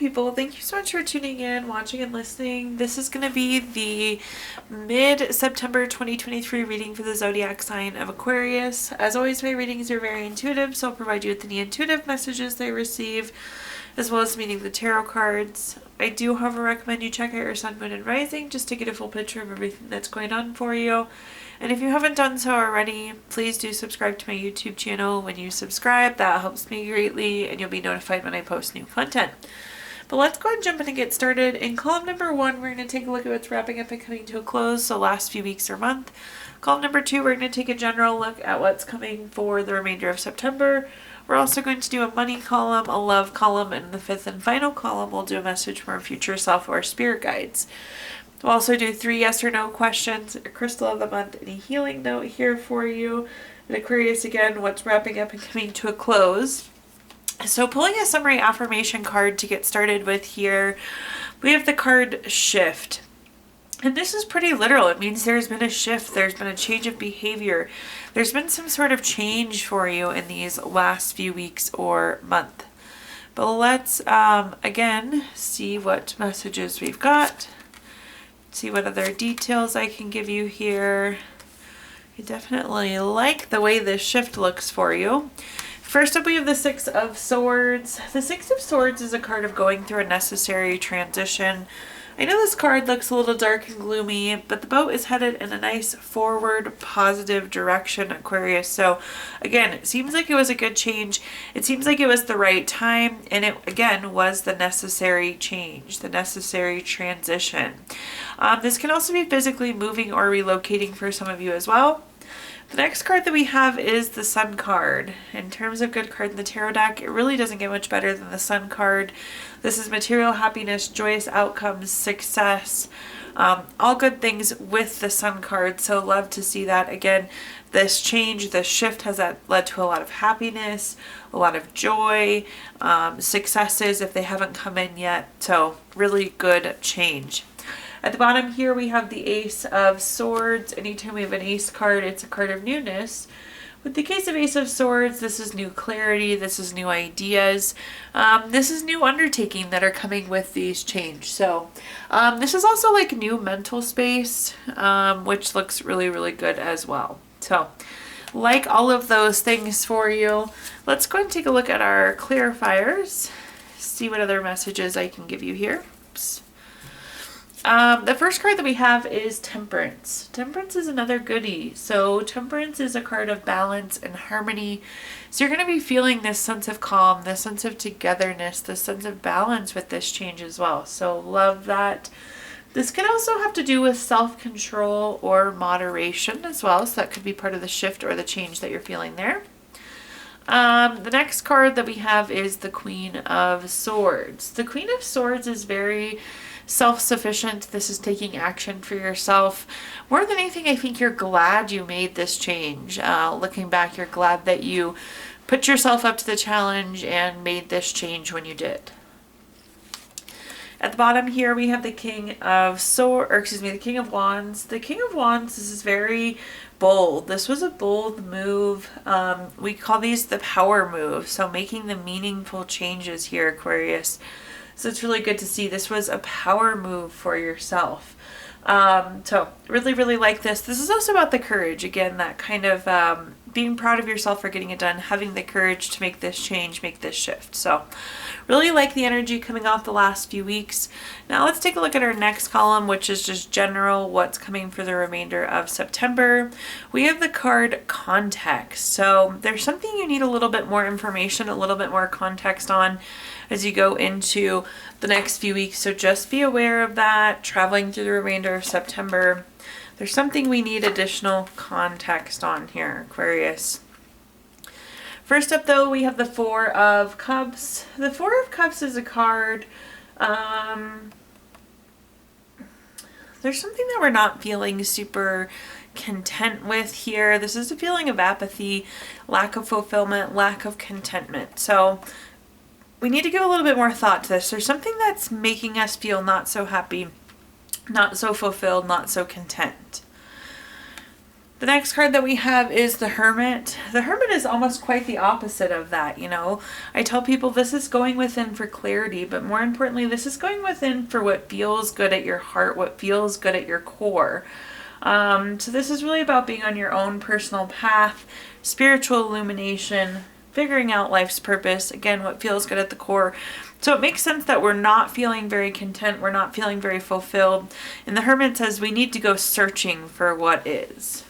people, thank you so much for tuning in, watching, and listening. This is going to be the mid-September 2023 reading for the zodiac sign of Aquarius. As always, my readings are very intuitive, so I'll provide you with any intuitive messages they receive, as well as meaning the tarot cards. I do, however, recommend you check out your sun, moon, and rising just to get a full picture of everything that's going on for you. And if you haven't done so already, please do subscribe to my YouTube channel. When you subscribe, that helps me greatly, and you'll be notified when I post new content. But let's go ahead and jump in and get started. In column number 1, we're going to take a look at what's wrapping up and coming to a close, so last few weeks or month. Column number 2, we're going to take a general look at what's coming for the remainder of September. We're also going to do a money column, a love column, and the 5th and final column, we'll do a message from our future self or spirit guides. We'll also do 3 yes or no questions, a crystal of the month, and a healing note here for you. And Aquarius, again, what's wrapping up and coming to a close. So pulling a summary affirmation card to get started with here, we have the card Shift. And this is pretty literal. It means there's been a shift. There's been a change of behavior. There's been some sort of change for you in these last few weeks or month. But let's, again, see what messages we've got. See what other details I can give you here. I definitely like the way this shift looks for you. First up, we have the 6 of Swords. The 6 of Swords is a card of going through a necessary transition. I know this card looks a little dark and gloomy, but the boat is headed in a nice forward, positive direction, Aquarius. So again, it seems like it was a good change. It seems like it was the right time, and it, again, was the necessary change, the necessary transition. This can also be physically moving or relocating for some of you as well. The next card that we have is the Sun card. In terms of good card in the tarot deck, it really doesn't get much better than the Sun card. This is material happiness, joyous outcomes, success, all good things with the Sun card. So love to see that. Again, this change, this shift has led to a lot of happiness, a lot of joy, successes if they haven't come in yet. So really good change. At the bottom here, we have the Ace of Swords. Anytime we have an Ace card, it's a card of newness. With the case of Ace of Swords, this is new clarity, this is new ideas, this is new undertaking that are coming with these change. So this is also like new mental space, which looks really, really good as well. So like all of those things for you, let's go and take a look at our clarifiers, see what other messages I can give you here. Oops. The first card that we have is Temperance. Temperance is another goodie. So Temperance is a card of balance and harmony. So you're going to be feeling this sense of calm, this sense of togetherness, this sense of balance with this change as well. So love that. This can also have to do with self-control or moderation as well. So that could be part of the shift or the change that you're feeling there. The next card that we have is the Queen of Swords. The Queen of Swords is very self-sufficient. This is taking action for yourself. More than anything, I think you're glad you made this change. Looking back, you're glad that you put yourself up to the challenge and made this change when you did. At the bottom here, we have the King of the King of Wands. The King of Wands, this is very bold. This was a bold move. We call these the power move. So making the meaningful changes here, Aquarius. So it's really good to see this was a power move for yourself. So really, really like this. This is also about the courage. Again, that kind of being proud of yourself for getting it done, having the courage to make this change, make this shift. So really like the energy coming off the last few weeks. Now let's take a look at our next column, which is just general, what's coming for the remainder of September. We have the card Context. So there's something you need a little bit more information, a little bit more context on as you go into the next few weeks. So just be aware of that, traveling through the remainder of September. There's something we need additional context on here, Aquarius. First up, though, we have the 4 of Cups. The 4 of Cups is a card. There's something that we're not feeling super content with here. This is a feeling of apathy, lack of fulfillment, lack of contentment. So we need to give a little bit more thought to this. There's something that's making us feel not so happy, not so fulfilled, not so content. The next card that we have is the Hermit. The Hermit is almost quite the opposite of that, you know. I tell people this is going within for clarity, but more importantly, this is going within for what feels good at your heart, what feels good at your core. So this is really about being on your own personal path, spiritual illumination, figuring out life's purpose, again, what feels good at the core. So it makes sense that we're not feeling very content, we're not feeling very fulfilled. And the Hermit says we need to go searching for what is.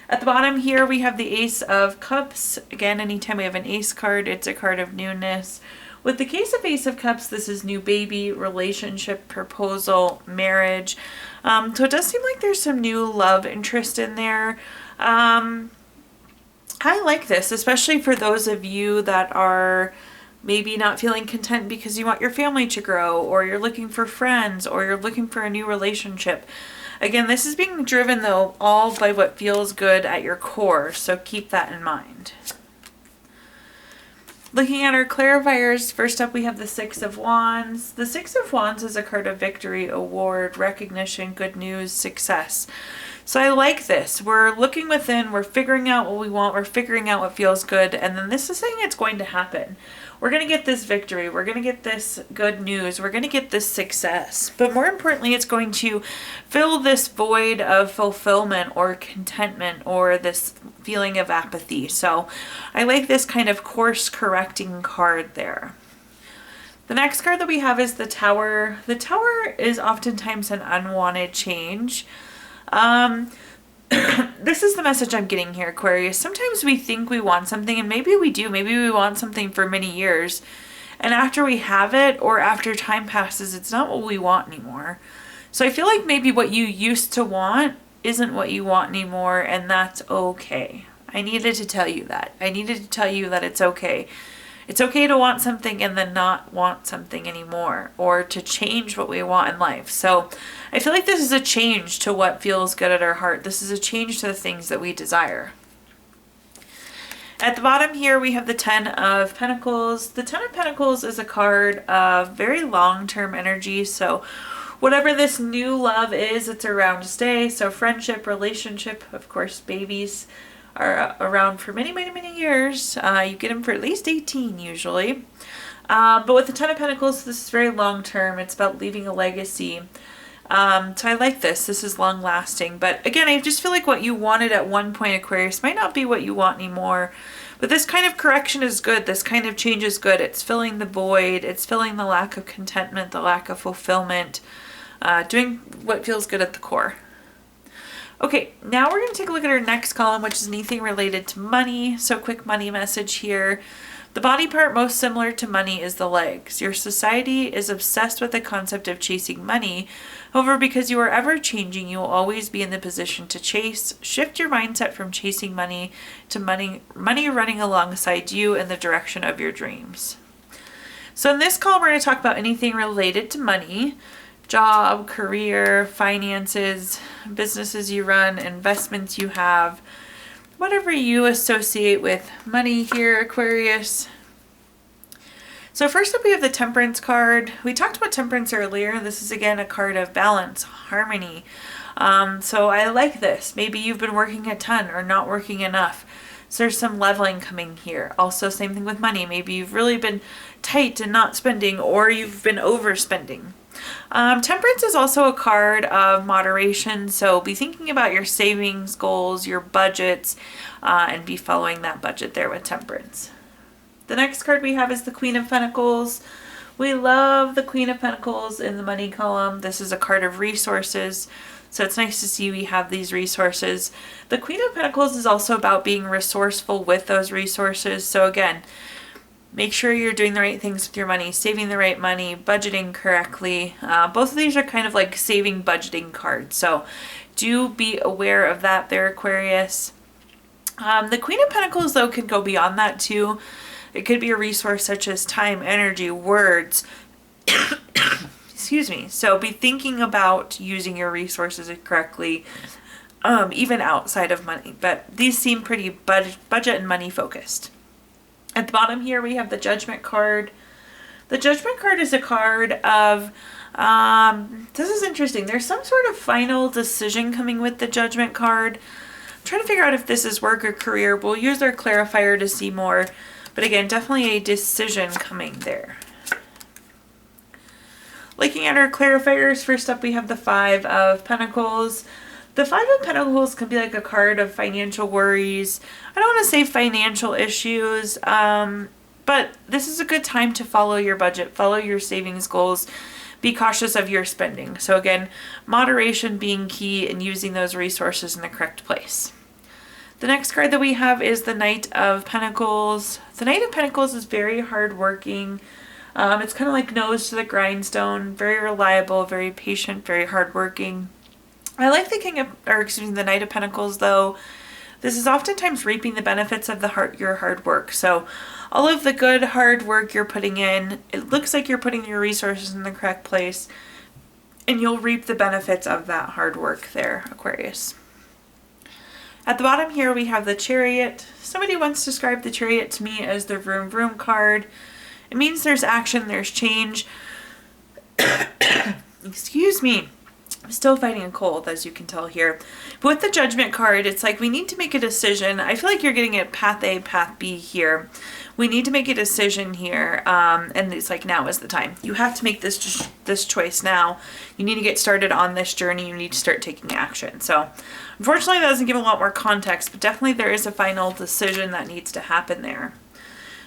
At the bottom here, we have the Ace of Cups. Again, anytime we have an Ace card, it's a card of newness. With the case of Ace of Cups, this is new baby, relationship, proposal, marriage. So it does seem like there's some new love interest in there. I like this, especially for those of you that are maybe not feeling content because you want your family to grow, or you're looking for friends, or you're looking for a new relationship. Again, this is being driven, though, all by what feels good at your core, so keep that in mind. Looking at our clarifiers, first up we have the Six of Wands. The Six of Wands is a card of victory, award, recognition, good news, success. So I like this. We're looking within, we're figuring out what we want, we're figuring out what feels good, and then this is saying it's going to happen. We're going to get this victory, we're going to get this good news, we're going to get this success. But more importantly, it's going to fill this void of fulfillment or contentment or this feeling of apathy. So I like this kind of course correcting card there. The next card that we have is the Tower. The Tower is oftentimes an unwanted change. This is the message I'm getting here, Aquarius. Sometimes we think we want something, and maybe we do. Maybe we want something for many years. And after we have it, or after time passes, it's not what we want anymore. So I feel like maybe what you used to want isn't what you want anymore, and that's okay. I needed to tell you that. I needed to tell you that it's okay. It's okay to want something and then not want something anymore, or to change what we want in life. So I feel like this is a change to what feels good at our heart. This is a change to the things that we desire. At the bottom here, we have the Ten of Pentacles. The Ten of Pentacles is a card of very long-term energy. So whatever this new love is, it's around to stay. So friendship, relationship, of course, babies are around for many, many, many years. You get them for at least 18 usually. But with the Ten of Pentacles, this is very long term. It's about leaving a legacy. So I like this. This is long lasting. But again, I just feel like what you wanted at one point, Aquarius, might not be what you want anymore. But this kind of correction is good. This kind of change is good. It's filling the void. It's filling the lack of contentment, the lack of fulfillment, doing what feels good at the core. Okay, now we're going to take a look at our next column, which is anything related to money. So quick money message here. The body part most similar to money is the legs. Your society is obsessed with the concept of chasing money. However, because you are ever changing, you will always be in the position to chase. Shift your mindset from chasing money to money running alongside you in the direction of your dreams. So in this column, we're going to talk about anything related to money. Job, career, finances, businesses you run, investments you have, whatever you associate with money here, Aquarius. So first up, we have the Temperance card. We talked about Temperance earlier. This is again a card of balance, harmony. So I like this. Maybe you've been working a ton or not working enough. So there's some leveling coming here. Also, same thing with money. Maybe you've really been tight and not spending, or you've been overspending. Temperance is also a card of moderation, so be thinking about your savings goals, your budgets, and be following that budget there with Temperance. The next card we have is the Queen of Pentacles. We love the Queen of Pentacles in the money column. This is a card of resources, so it's nice to see we have these resources. The Queen of Pentacles is also about being resourceful with those resources, so again, make sure you're doing the right things with your money, saving the right money, budgeting correctly. Both of these are kind of like saving budgeting cards. So do be aware of that there, Aquarius. The Queen of Pentacles, though, can go beyond that too. It could be a resource such as time, energy, words. Excuse me. So be thinking about using your resources correctly, even outside of money. But these seem pretty budget and money focused. At the bottom here, we have the Judgment card. The Judgment card is a card of, this is interesting. There's some sort of final decision coming with the Judgment card. trying to figure out if this is work or career. We'll use our clarifier to see more. But again, definitely a decision coming there. Looking at our clarifiers, first up we have the Five of Pentacles. The Five of Pentacles can be like a card of financial worries. I don't want to say financial issues, but this is a good time to follow your budget, follow your savings goals, be cautious of your spending. So again, moderation being key and using those resources in the correct place. The next card that we have is the Knight of Pentacles. The Knight of Pentacles is very hardworking. It's kind of like nose to the grindstone, very reliable, very patient, very hardworking. I like the Knight of Pentacles though. This is oftentimes reaping the benefits of your hard work. So all of the good hard work you're putting in, it looks like you're putting your resources in the correct place and you'll reap the benefits of that hard work there, Aquarius. At the bottom here we have the Chariot. Somebody once described the Chariot to me as the vroom vroom card. It means there's action, there's change. Excuse me. I'm still fighting a cold, as you can tell here. But with the Judgment card, it's like we need to make a decision. I feel like you're getting at path A, path B here. We need to make a decision here, and it's like now is the time. You have to make this choice now. You need to get started on this journey. You need to start taking action. So unfortunately, that doesn't give a lot more context, but definitely there is a final decision that needs to happen there.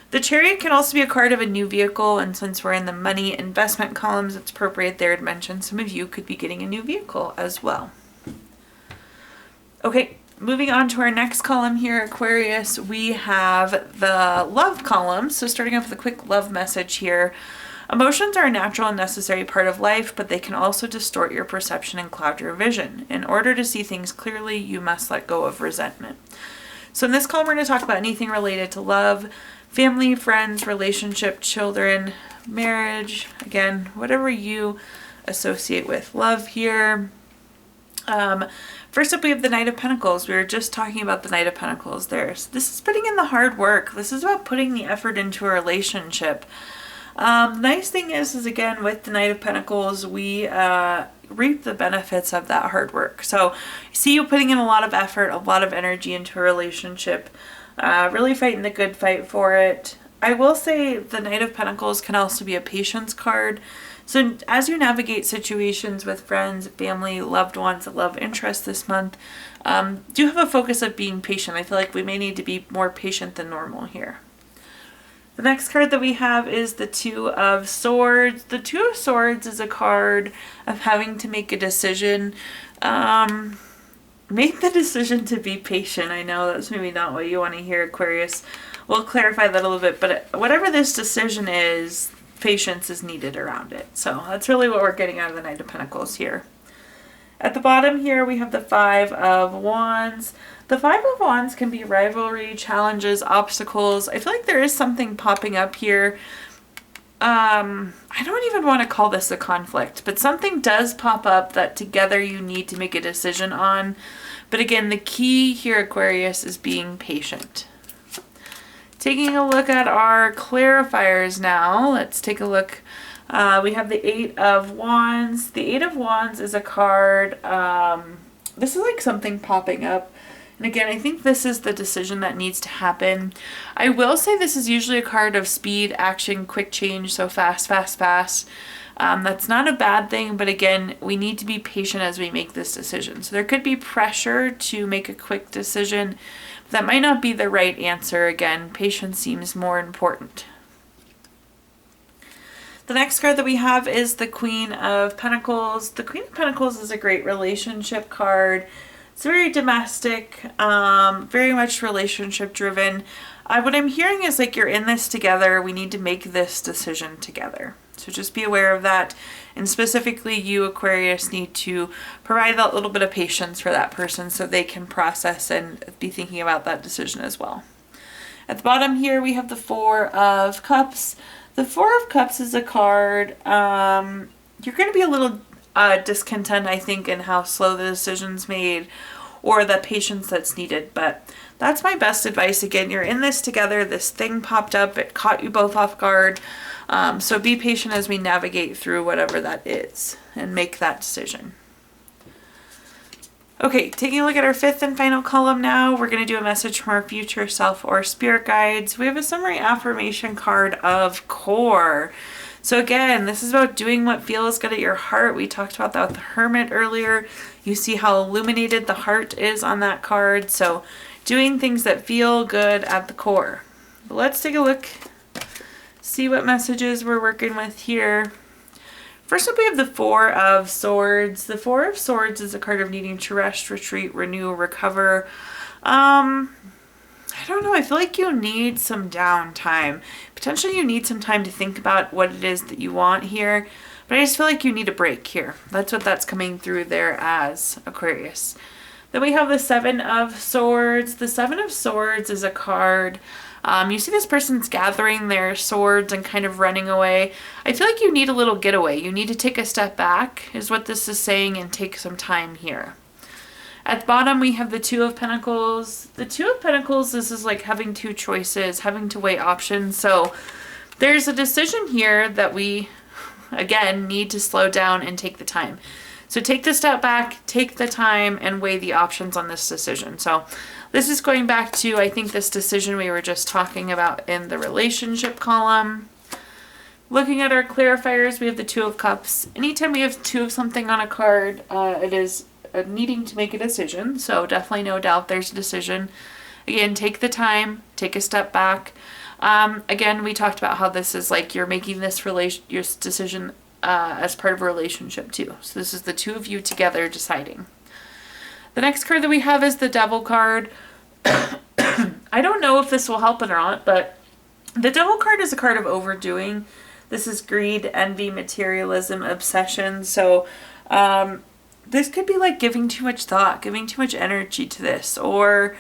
The Chariot can also be a card of a new vehicle, and since we're in the money investment columns, it's appropriate there to mention some of you could be getting a new vehicle as well. Okay, moving on to our next column here, Aquarius, we have the love column. So starting off with a quick love message here. Emotions are a natural and necessary part of life, but they can also distort your perception and cloud your vision. In order to see things clearly, you must let go of resentment. So in this column, we're going to talk about anything related to love, family, friends, relationship, children, marriage, again, whatever you associate with love here. First up, we have the Knight of Pentacles. We were just talking about the Knight of Pentacles there. So this is putting in the hard work. This is about putting the effort into a relationship. The nice thing is again, with the Knight of Pentacles, we reap the benefits of that hard work. So I see you putting in a lot of effort, a lot of energy into a relationship. Really fighting the good fight for it. I will say the Knight of Pentacles can also be a patience card. So as you navigate situations with friends, family, loved ones, a love interest this month, do have a focus of being patient. I feel like we may need to be more patient than normal here. The next card that we have is the Two of Swords. The Two of Swords is a card of having to make a decision. Make the decision to be patient. I know that's maybe not what you want to hear, Aquarius. We'll clarify that a little bit, but whatever this decision is, patience is needed around it. So that's really what we're getting out of the Knight of Pentacles here. At the bottom here, we have the Five of Wands. The Five of Wands can be rivalry, challenges, obstacles. I feel like there is something popping up here. I don't even want to call this a conflict, but something does pop up that together you need to make a decision on. But again, the key here, Aquarius, is being patient. Taking a look at our clarifiers now, let's take a look. We have the Eight of Wands. The Eight of Wands is a card, this is like something popping up. And again, I think this is the decision that needs to happen. I will say this is usually a card of speed, action, quick change, so fast, fast, fast. That's not a bad thing, but again, we need to be patient as we make this decision. So there could be pressure to make a quick decision. That might not be the right answer. Again, patience seems more important. The next card that we have is the Queen of Pentacles. The Queen of Pentacles is a great relationship card. It's very domestic, very much relationship driven. What I'm hearing is like you're in this together. We need to make this decision together. So just be aware of that. And specifically you, Aquarius, need to provide that little bit of patience for that person so they can process and be thinking about that decision as well. At the bottom here, we have the Four of Cups. The Four of Cups is a card. You're going to be a little discontent, I think, in how slow the decision's made or the patience that's needed. But that's my best advice. Again, you're in this together. This thing popped up. It caught you both off guard. So be patient as we navigate through whatever that is and make that decision. Okay, taking a look at our fifth and final column now, we're going to do a message from our future self or spirit guides. We have a summary affirmation card of core. So again, this is about doing what feels good at your heart. We talked about that with the Hermit earlier. You see how illuminated the heart is on that card. So doing things that feel good at the core. But let's take a look, see what messages we're working with here. First up, we have the Four of Swords. The Four of Swords is a card of needing to rest, retreat, renew, recover. I don't know. I feel like you need some downtime. Potentially you need some time to think about what it is that you want here. But I just feel like you need a break here. That's what that's coming through there as, Aquarius. Then we have the Seven of Swords. The Seven of Swords is a card. You see this person's gathering their swords and kind of running away. I feel like you need a little getaway. You need to take a step back is what this is saying, and take some time here. At the bottom, we have the Two of Pentacles. The Two of Pentacles, this is like having two choices, having to weigh options. So there's a decision here that we, again, need to slow down and take the time. So take the step back, take the time, and weigh the options on this decision. So this is going back to, I think, this decision we were just talking about in the relationship column. Looking at our clarifiers, we have the Two of Cups. Anytime we have two of something on a card, it is needing to make a decision. So definitely no doubt there's a decision. Again, take the time, take a step back. Again, we talked about how this is like you're making this your decision as part of a relationship too. So this is the two of you together deciding. The next card that we have is the Devil card. I don't know if this will help or not, but the Devil card is a card of overdoing. This is greed, envy, materialism, obsession. So this could be like giving too much thought, giving too much energy to this. Or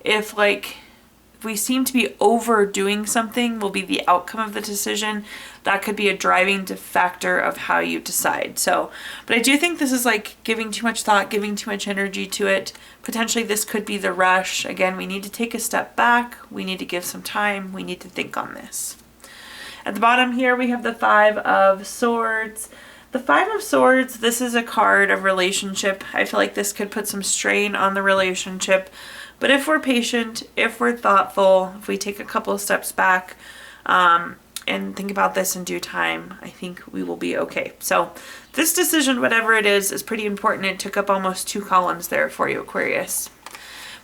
if we seem to be overdoing something will be the outcome of the decision, that could be a driving factor of how you decide. So, but I do think this is like giving too much thought, giving too much energy to it. Potentially this could be the rush. Again, we need to take a step back. We need to give some time. We need to think on this. At the bottom here, we have the Five of Swords. The Five of Swords, this is a card of relationship. I feel like this could put some strain on the relationship. But if we're patient, if we're thoughtful, if we take a couple of steps back and think about this in due time, I think we will be okay. So this decision, whatever it is pretty important. It took up almost 2 columns there for you, Aquarius.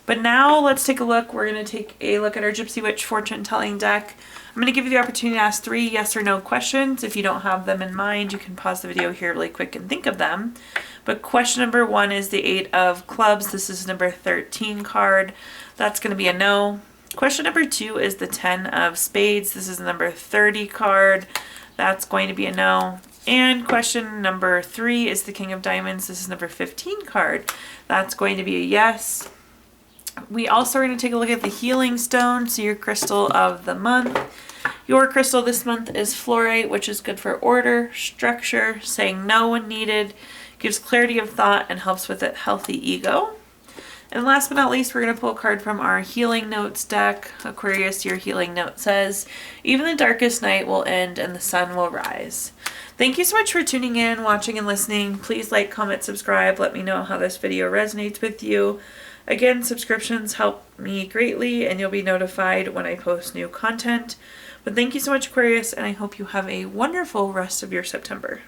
But now let's take a look. We're going to take a look at our Gypsy Witch fortune telling deck. I'm going to give you the opportunity to ask 3 yes or no questions. If you don't have them in mind, you can pause the video here really quick and think of them. But question number 1 is the 8 of Clubs. This is number 13 card. That's going to be a no. Question number 2 is the 10 of Spades. This is number 30 card. That's going to be a no. And question number 3 is the King of Diamonds. This is number 15 card. That's going to be a yes. We also are going to take a look at the Healing Stone, so your crystal of the month. Your crystal this month is fluorite, which is good for order, structure, saying no when needed, gives clarity of thought, and helps with a healthy ego. And last but not least, we're going to pull a card from our Healing Notes deck. Aquarius, your healing note says, even the darkest night will end and the sun will rise. Thank you so much for tuning in, watching, and listening. Please like, comment, subscribe. Let me know how this video resonates with you. Again, subscriptions help me greatly, and you'll be notified when I post new content. But thank you so much, Aquarius, and I hope you have a wonderful rest of your September.